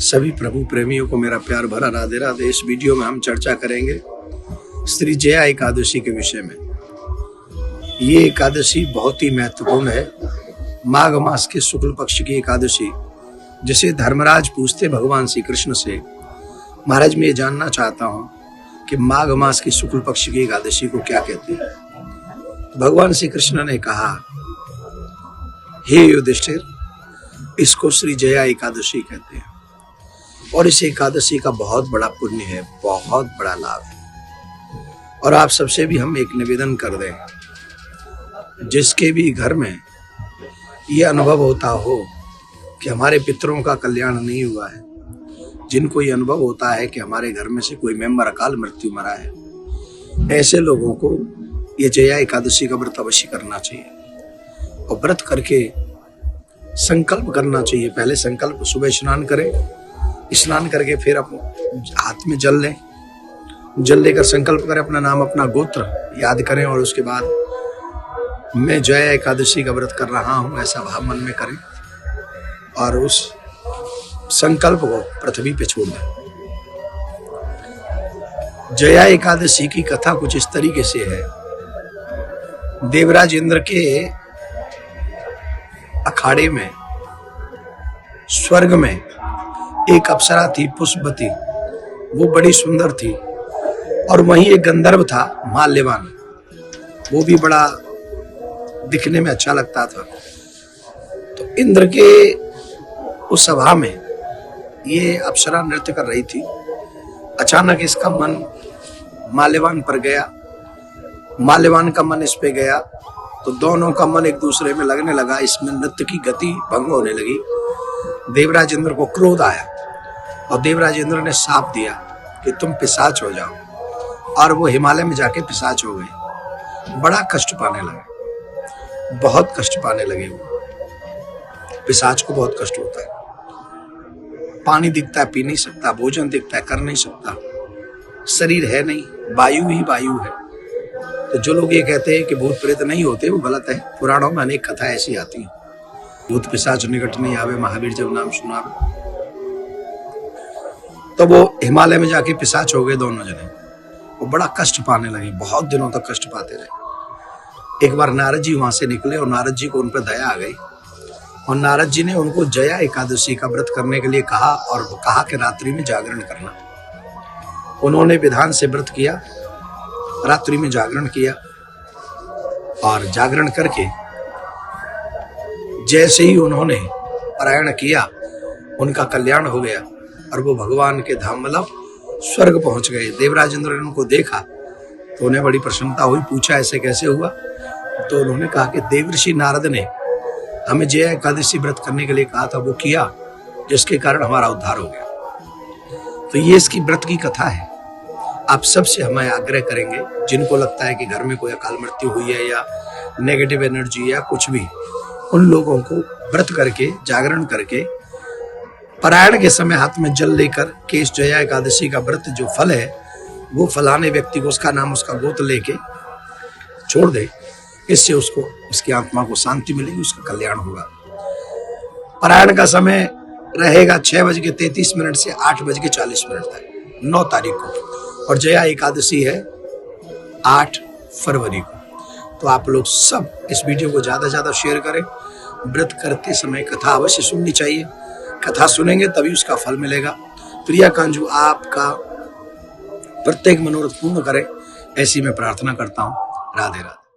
सभी प्रभु प्रेमियों को मेरा प्यार भरा राधे राधे। इस वीडियो में हम चर्चा करेंगे श्री जया एकादशी के विषय में। ये एकादशी बहुत ही महत्वपूर्ण है। माघ मास के शुक्ल पक्ष की एकादशी, जिसे धर्मराज पूछते भगवान श्री कृष्ण से, महाराज मैं ये जानना चाहता हूँ कि माघ मास की शुक्ल पक्ष की एकादशी को क्या कहते हैं। भगवान श्री कृष्ण ने कहा, हे युधिष्ठिर, इसको श्री जया एकादशी कहते हैं और इस एकादशी का बहुत बड़ा पुण्य है, बहुत बड़ा लाभ है। और आप सबसे भी हम एक निवेदन कर दें, जिसके भी घर में ये अनुभव होता हो कि हमारे पितरों का कल्याण नहीं हुआ है, जिनको ये अनुभव होता है कि हमारे घर में से कोई मेंबर अकाल मृत्यु मरा है, ऐसे लोगों को ये जया एकादशी का व्रत अवश्य करना चाहिए और व्रत करके संकल्प करना चाहिए। पहले संकल्प, सुबह स्नान करें, स्नान करके फिर अपने हाथ में जल लें, जल लेकर संकल्प करें, अपना नाम अपना गोत्र याद करें और उसके बाद मैं जया एकादशी का व्रत कर रहा हूं ऐसा भाव मन में करें और उस संकल्प को पृथ्वी पे छोड़ दें। जया एकादशी की कथा कुछ इस तरीके से है। देवराज इंद्र के अखाड़े में स्वर्ग में एक अप्सरा थी, पुष्पवती। वो बड़ी सुंदर थी और वहीं एक गंधर्व था, माल्यवान। वो भी बड़ा दिखने में अच्छा लगता था। तो इंद्र के उस सभा में ये अप्सरा नृत्य कर रही थी। अचानक इसका मन माल्यवान पर गया, माल्यवान का मन इस पे गया, तो दोनों का मन एक दूसरे में लगने लगा। इसमें नृत्य की गति भंग होने लगी। देवराज इंद्र को क्रोध आया और देवराज इंद्र ने शाप दिया कि तुम पिशाच हो जाओ, और वो हिमालय में जाके पिशाच हो गए। बड़ा कष्ट पाने लगे, बहुत कष्ट पाने लगे। वो पिशाच को बहुत कष्ट होता है। पानी दिखता है, पी नहीं सकता, भोजन दिखता है, कर नहीं सकता, शरीर है नहीं, वायु ही वायु है। तो जो लोग ये कहते हैं कि भूत प्रेत नहीं होते, वो गलत है। पुराणों में अनेक कथा ऐसी आती हैं, भूत पिशाच निकट नहीं आवे, महावीर जब नाम सुनावे। तो वो हिमालय में जाके पिशाच हो गए दोनों जने। वो बड़ा कष्ट पाने लगे, बहुत दिनों तक कष्ट पाते रहे। एक बार नारद जी वहां से निकले और नारद जी को उन पर दया आ गई और नारद जी ने उनको जया एकादशी का व्रत करने के लिए कहा और कहा कि रात्रि में जागरण करना। उन्होंने विधान से व्रत किया, रात्रि में जागरण किया और जागरण करके जैसे ही उन्होंने पारायण किया, उनका कल्याण हो गया और वो भगवान के धाम मतलब स्वर्ग पहुंच गए। देवराज इंद्र ने उनको देखा तो उन्हें बड़ी प्रसन्नता हुई। पूछा ऐसे कैसे हुआ, तो उन्होंने कहा कि देवर्षि नारद ने हमें जया एकादशी व्रत करने के लिए कहा था, वो किया, जिसके कारण हमारा उद्धार हो गया। तो ये इसकी व्रत की कथा है। आप सबसे हमें आग्रह करेंगे, जिनको लगता है कि घर में कोई अकाल मृत्यु हुई है या नेगेटिव एनर्जी या कुछ भी, उन लोगों को व्रत करके, जागरण करके, पारायण के समय हाथ में जल लेकर के इस जया एकादशी का व्रत जो फल है, वो फलाने व्यक्ति को उसका नाम, उसका गोत्र लेके छोड़ दे। इससे उसको, उसकी आत्मा को शांति मिलेगी, उसका कल्याण होगा। पारायण का समय रहेगा 6:33 से 8:40 तक, 9 तारीख को, और जया एकादशी है 8 फरवरी को। तो आप लोग सब इस वीडियो को ज्यादा से ज्यादा शेयर करें। व्रत करते समय कथा अवश्य सुननी चाहिए। कथा सुनेंगे तभी उसका फल मिलेगा। प्रिया कांजू आपका प्रत्येक मनोरथ पूर्ण करें, ऐसी मैं प्रार्थना करता हूँ। राधे राधे।